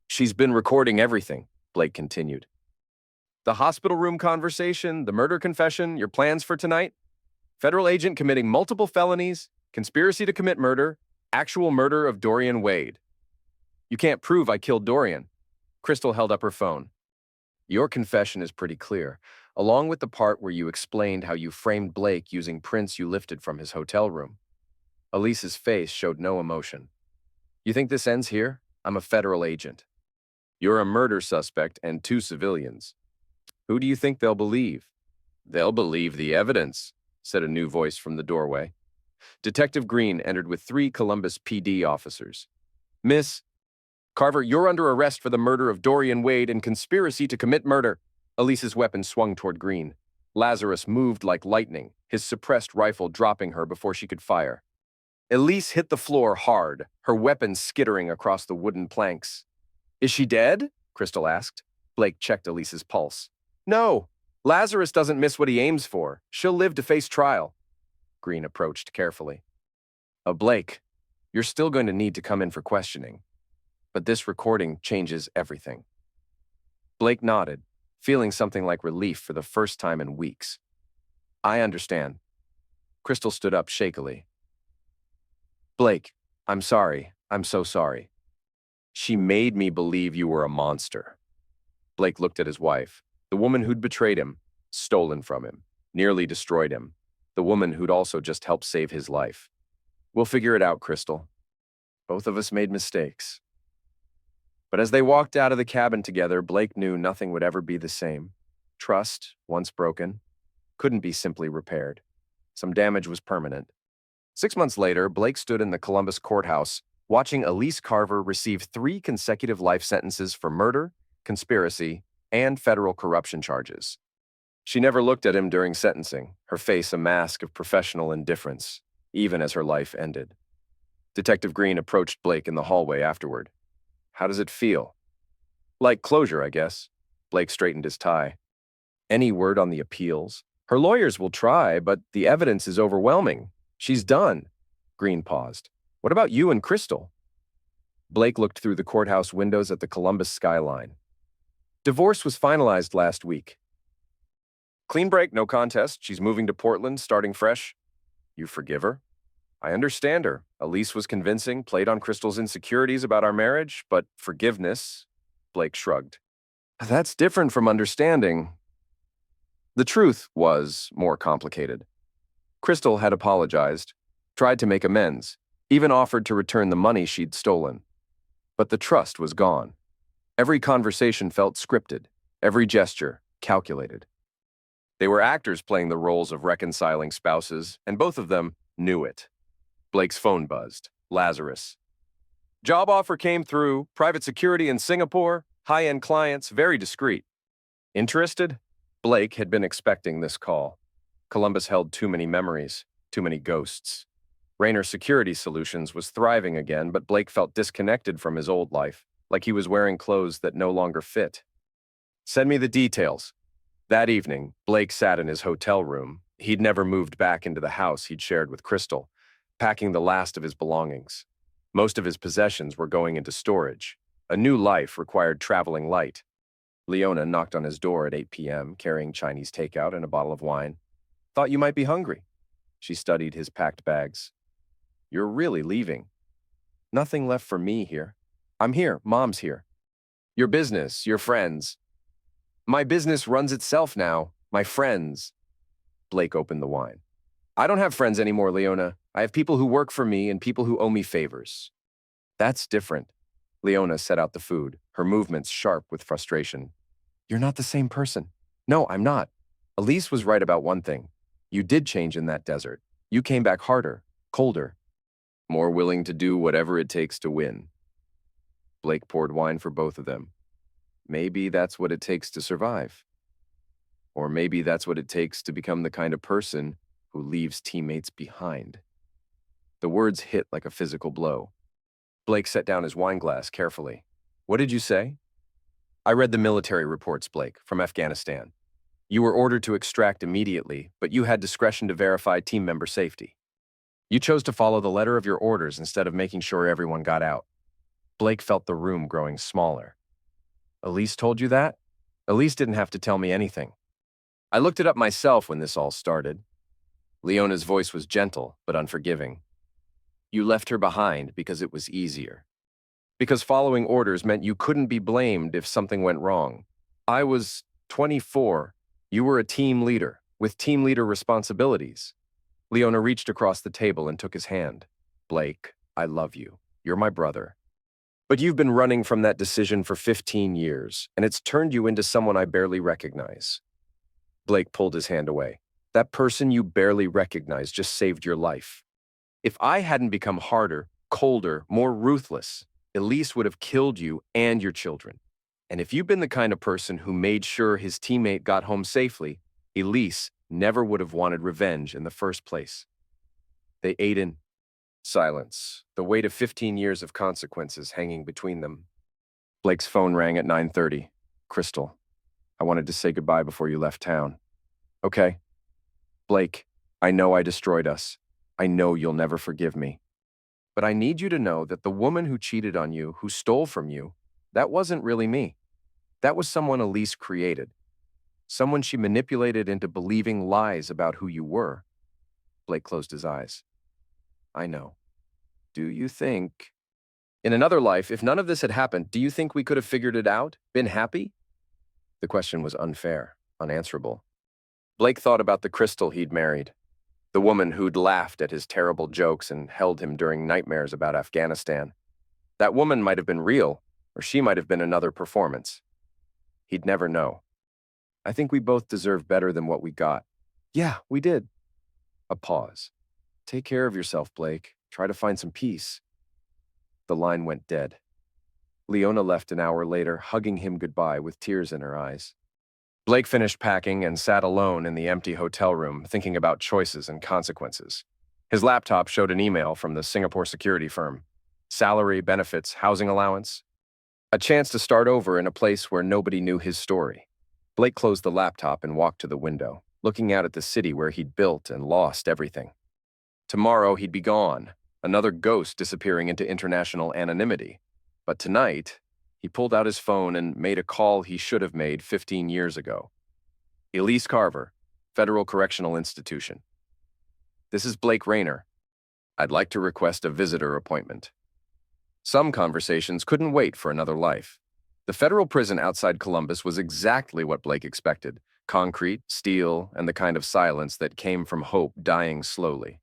She's been recording everything, Blake continued. The hospital room conversation, the murder confession, your plans for tonight? Federal agent committing multiple felonies, conspiracy to commit murder, actual murder of Dorian Wade. You can't prove I killed Dorian. Crystal held up her phone. Your confession is pretty clear, along with the part where you explained how you framed Blake using prints you lifted from his hotel room. Elise's face showed no emotion. You think this ends here? I'm a federal agent. You're a murder suspect and 2 civilians. Who do you think they'll believe? They'll believe the evidence, said a new voice from the doorway. Detective Green entered with 3 Columbus PD officers. Miss Carver, you're under arrest for the murder of Dorian Wade and conspiracy to commit murder. Elise's weapon swung toward Green. Lazarus moved like lightning, his suppressed rifle dropping her before she could fire. Elise hit the floor hard, her weapon skittering across the wooden planks. Is she dead? Crystal asked. Blake checked Elise's pulse. No, Lazarus doesn't miss what he aims for. She'll live to face trial. Green approached carefully. Blake, you're still going to need to come in for questioning. But this recording changes everything. Blake nodded, feeling something like relief for the first time in weeks. I understand. Crystal stood up shakily. Blake, I'm sorry. I'm so sorry. She made me believe you were a monster. Blake looked at his wife, the woman who'd betrayed him, stolen from him, nearly destroyed him, the woman who'd also just helped save his life. We'll figure it out, Crystal. Both of us made mistakes. But as they walked out of the cabin together, Blake knew nothing would ever be the same. Trust, once broken, couldn't be simply repaired. Some damage was permanent. 6 months later, Blake stood in the Columbus courthouse, watching Elise Carver receive 3 consecutive life sentences for murder, conspiracy, and federal corruption charges. She never looked at him during sentencing, her face a mask of professional indifference, even as her life ended. Detective Green approached Blake in the hallway afterward. How does it feel? Like closure, I guess. Blake straightened his tie. Any word on the appeals? Her lawyers will try, but the evidence is overwhelming. She's done. Green paused. What about you and Crystal? Blake looked through the courthouse windows at the Columbus skyline. Divorce was finalized last week. Clean break, no contest. She's moving to Portland, starting fresh. You forgive her? I understand her. Elise was convincing, played on Crystal's insecurities about our marriage, but forgiveness, Blake shrugged. That's different from understanding. The truth was more complicated. Crystal had apologized, tried to make amends, even offered to return the money she'd stolen. But the trust was gone. Every conversation felt scripted, every gesture calculated. They were actors playing the roles of reconciling spouses, and both of them knew it. Blake's phone buzzed. Lazarus. Job offer came through, private security in Singapore, high-end clients, very discreet. Interested? Blake had been expecting this call. Columbus held too many memories, too many ghosts. Rayner Security Solutions was thriving again, but Blake felt disconnected from his old life, like he was wearing clothes that no longer fit. Send me the details. That evening, Blake sat in his hotel room. He'd never moved back into the house he'd shared with Crystal, packing the last of his belongings. Most of his possessions were going into storage. A new life required traveling light. Leona knocked on his door at 8 p.m., carrying Chinese takeout and a bottle of wine. Thought you might be hungry. She studied his packed bags. You're really leaving. Nothing left for me here. I'm here. Mom's here. Your business, your friends. My business runs itself now. My friends. Blake opened the wine. I don't have friends anymore, Leona. I have people who work for me and people who owe me favors. That's different. Leona set out the food, her movements sharp with frustration. You're not the same person. No, I'm not. Elise was right about one thing. You did change in that desert. You came back harder, colder. more willing to do whatever it takes to win. Blake poured wine for both of them. Maybe that's what it takes to survive. Or maybe that's what it takes to become the kind of person who leaves teammates behind. The words hit like a physical blow. Blake set down his wine glass carefully. What did you say? I read the military reports, Blake, from Afghanistan. You were ordered to extract immediately, but you had discretion to verify team member safety. You chose to follow the letter of your orders instead of making sure everyone got out. Blake felt the room growing smaller. Elise told you that? Elise didn't have to tell me anything. I looked it up myself when this all started. Leona's voice was gentle but unforgiving. You left her behind because it was easier. Because following orders meant you couldn't be blamed if something went wrong. I was 24. You were a team leader, with team leader responsibilities. Leona reached across the table and took his hand. Blake, I love you. You're my brother. But you've been running from that decision for 15 years, and it's turned you into someone I barely recognize. Blake pulled his hand away. That person you barely recognize just saved your life. If I hadn't become harder, colder, more ruthless, Elise would have killed you and your children. And if you've been the kind of person who made sure his teammate got home safely, Elise never would have wanted revenge in the first place. They ate in silence, the weight of 15 years of consequences hanging between them. Blake's phone rang at 9:30. Crystal, I wanted to say goodbye before you left town. Okay. Blake, I know I destroyed us. I know you'll never forgive me. But I need you to know that the woman who cheated on you, who stole from you, that wasn't really me. That was someone Elise created. Someone she manipulated into believing lies about who you were. Blake closed his eyes. I know. Do you think... In another life, if none of this had happened, do you think we could have figured it out? Been happy? The question was unfair, unanswerable. Blake thought about the Crystal he'd married. The woman who'd laughed at his terrible jokes and held him during nightmares about Afghanistan. That woman might have been real, or she might have been another performance. He'd never know. I think we both deserve better than what we got. Yeah, we did. A pause. Take care of yourself, Blake. Try to find some peace. The line went dead. Leona left an hour later, hugging him goodbye with tears in her eyes. Blake finished packing and sat alone in the empty hotel room, thinking about choices and consequences. His laptop showed an email from the Singapore security firm. Salary, benefits, housing allowance. A chance to start over in a place where nobody knew his story. Blake closed the laptop and walked to the window, looking out at the city where he'd built and lost everything. Tomorrow he'd be gone, another ghost disappearing into international anonymity. But tonight, he pulled out his phone and made a call he should have made 15 years ago. Elise Carver, Federal Correctional Institution. This is Blake Rayner. I'd like to request a visitor appointment. Some conversations couldn't wait for another life. The federal prison outside Columbus was exactly what Blake expected. Concrete, steel, and the kind of silence that came from hope dying slowly.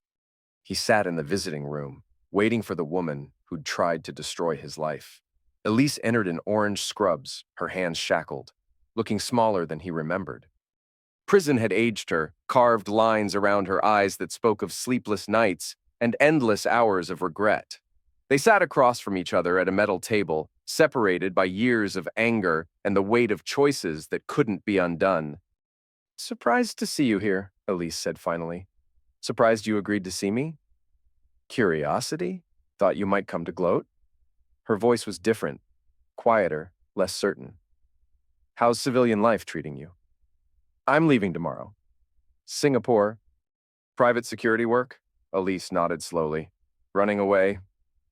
He sat in the visiting room, waiting for the woman who'd tried to destroy his life. Elise entered in orange scrubs, her hands shackled, looking smaller than he remembered. Prison had aged her, carved lines around her eyes that spoke of sleepless nights and endless hours of regret. They sat across from each other at a metal table, separated by years of anger and the weight of choices that couldn't be undone. Surprised to see you here, Elise said finally. Surprised you agreed to see me? Curiosity? Thought you might come to gloat? Her voice was different, quieter, less certain. How's civilian life treating you? I'm leaving tomorrow. Singapore. Private security work? Elise nodded slowly. Running away.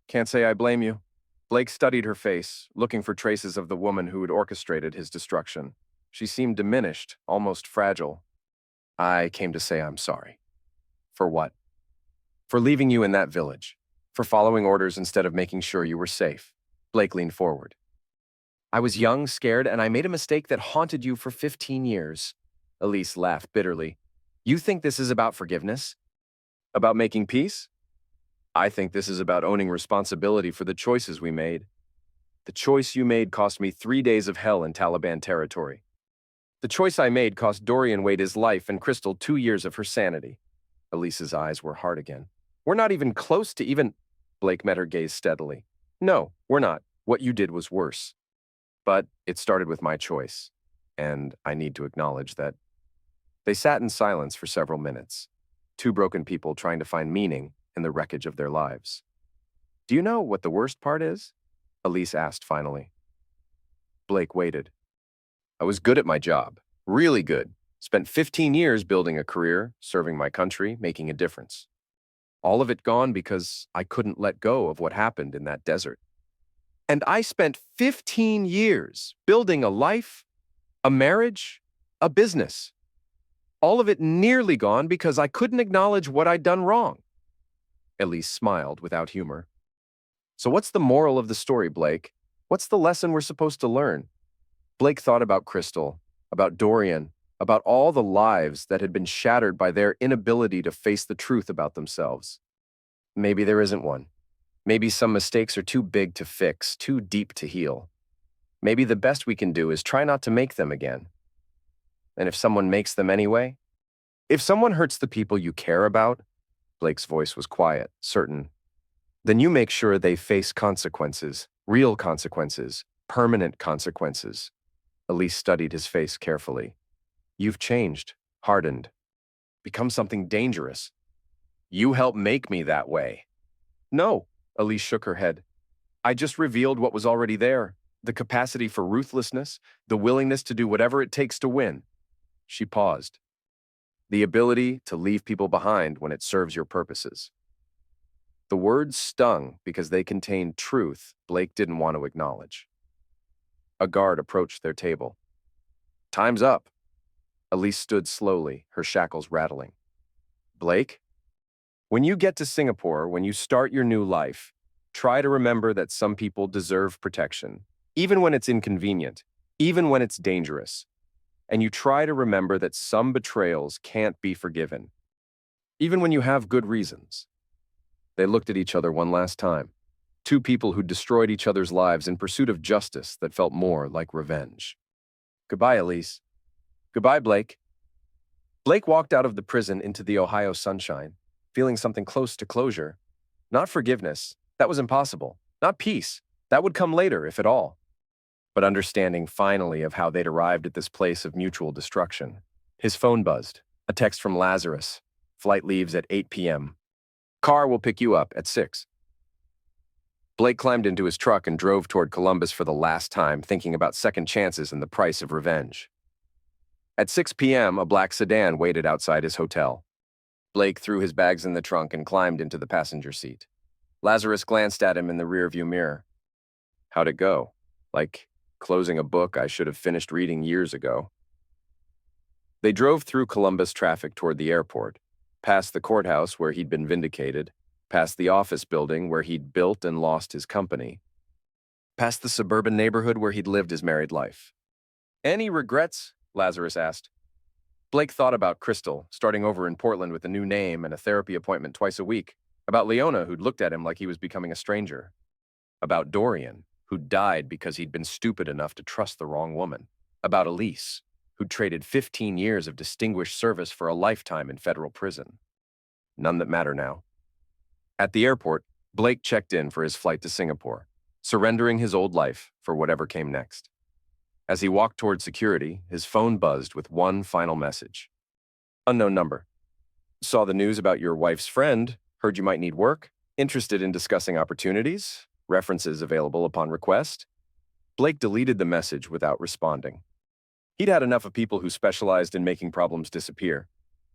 Can't say I blame you. Blake studied her face, looking for traces of the woman who had orchestrated his destruction. She seemed diminished, almost fragile. I came to say I'm sorry. For what? For leaving you in that village. For following orders instead of making sure you were safe. Blake leaned forward. I was young, scared, and I made a mistake that haunted you for 15 years. Elise laughed bitterly. You think this is about forgiveness? About making peace? I think this is about owning responsibility for the choices we made. The choice you made cost me 3 days of hell in Taliban territory. The choice I made cost Dorian Wade his life and Crystal 2 years of her sanity. Elise's eyes were hard again. We're not even close to even... Blake met her gaze steadily. No, we're not. What you did was worse. But it started with my choice, and I need to acknowledge that. They sat in silence for several minutes, two broken people trying to find meaning in the wreckage of their lives. Do you know what the worst part is? Elise asked finally. Blake waited. I was good at my job, really good. Spent 15 years building a career, serving my country, making a difference. All of it gone because I couldn't let go of what happened in that desert. And I spent 15 years building a life, a marriage, a business. All of it nearly gone because I couldn't acknowledge what I'd done wrong. Elise smiled without humor. So what's the moral of the story, Blake? What's the lesson we're supposed to learn? Blake thought about Crystal, about Dorian, about all the lives that had been shattered by their inability to face the truth about themselves. Maybe there isn't one. Maybe some mistakes are too big to fix, too deep to heal. Maybe the best we can do is try not to make them again. And if someone makes them anyway? If someone hurts the people you care about, Blake's voice was quiet, certain, then you make sure they face consequences, real consequences, permanent consequences. Elise studied his face carefully. You've changed, hardened, become something dangerous. You helped make me that way. No, Elise shook her head. I just revealed what was already there, the capacity for ruthlessness, the willingness to do whatever it takes to win. She paused. The ability to leave people behind when it serves your purposes. The words stung because they contained truth Blake didn't want to acknowledge. A guard approached their table. Time's up. Elise stood slowly, her shackles rattling. Blake? When you get to Singapore, when you start your new life, try to remember that some people deserve protection, even when it's inconvenient, even when it's dangerous. And you try to remember that some betrayals can't be forgiven, even when you have good reasons. They looked at each other one last time, two people who destroyed each other's lives in pursuit of justice that felt more like revenge. Goodbye, Elise. Goodbye, Blake. Blake walked out of the prison into the Ohio sunshine, feeling something close to closure. Not forgiveness, that was impossible. Not peace, that would come later, if at all. But understanding finally of how they'd arrived at this place of mutual destruction. His phone buzzed, a text from Lazarus. Flight leaves at 8 p.m. Car will pick you up at 6. Blake climbed into his truck and drove toward Columbus for the last time, thinking about second chances and the price of revenge. At 6 p.m., a black sedan waited outside his hotel. Blake threw his bags in the trunk and climbed into the passenger seat. Lazarus glanced at him in the rearview mirror. How'd it go? Like closing a book I should have finished reading years ago. They drove through Columbus traffic toward the airport, past the courthouse where he'd been vindicated, past the office building where he'd built and lost his company, past the suburban neighborhood where he'd lived his married life. Any regrets? Lazarus asked. Blake thought about Crystal, starting over in Portland with a new name and a therapy appointment twice a week, about Leona, who'd looked at him like he was becoming a stranger, about Dorian, who'd died because he'd been stupid enough to trust the wrong woman, about Elise, who'd traded 15 years of distinguished service for a lifetime in federal prison. None that matter now. At the airport, Blake checked in for his flight to Singapore, surrendering his old life for whatever came next. As he walked toward security, his phone buzzed with one final message. Unknown number. Saw the news about your wife's friend, heard you might need work, interested in discussing opportunities, references available upon request. Blake deleted the message without responding. He'd had enough of people who specialized in making problems disappear.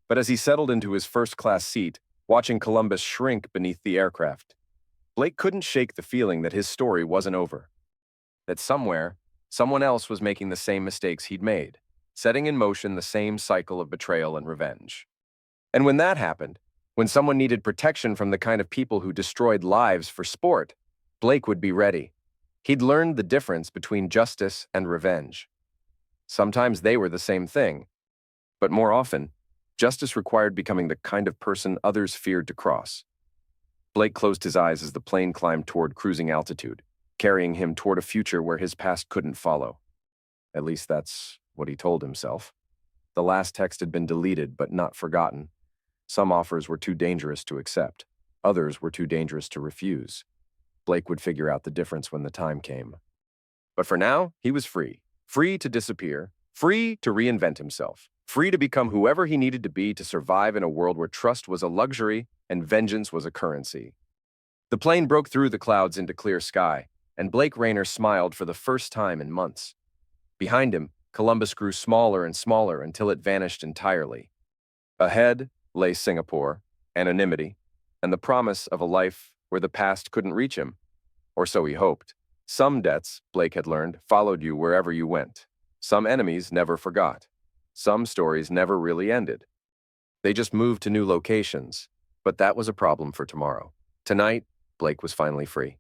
But as he settled into his first-class seat, watching Columbus shrink beneath the aircraft, Blake couldn't shake the feeling that his story wasn't over. That somewhere, someone else was making the same mistakes he'd made, setting in motion the same cycle of betrayal and revenge. And when that happened, when someone needed protection from the kind of people who destroyed lives for sport, Blake would be ready. He'd learned the difference between justice and revenge. Sometimes they were the same thing, but more often, justice required becoming the kind of person others feared to cross. Blake closed his eyes as the plane climbed toward cruising altitude, carrying him toward a future where his past couldn't follow. At least that's what he told himself. The last text had been deleted but not forgotten. Some offers were too dangerous to accept. Others were too dangerous to refuse. Blake would figure out the difference when the time came. But for now, he was free. Free to disappear, free to reinvent himself, free to become whoever he needed to be to survive in a world where trust was a luxury and vengeance was a currency. The plane broke through the clouds into clear sky, and Blake Rayner smiled for the first time in months. Behind him, Columbus grew smaller and smaller until it vanished entirely. Ahead lay Singapore, anonymity, and the promise of a life where the past couldn't reach him. Or so he hoped. Some debts, Blake had learned, followed you wherever you went. Some enemies never forgot. Some stories never really ended. They just moved to new locations. But that was a problem for tomorrow. Tonight, Blake was finally free.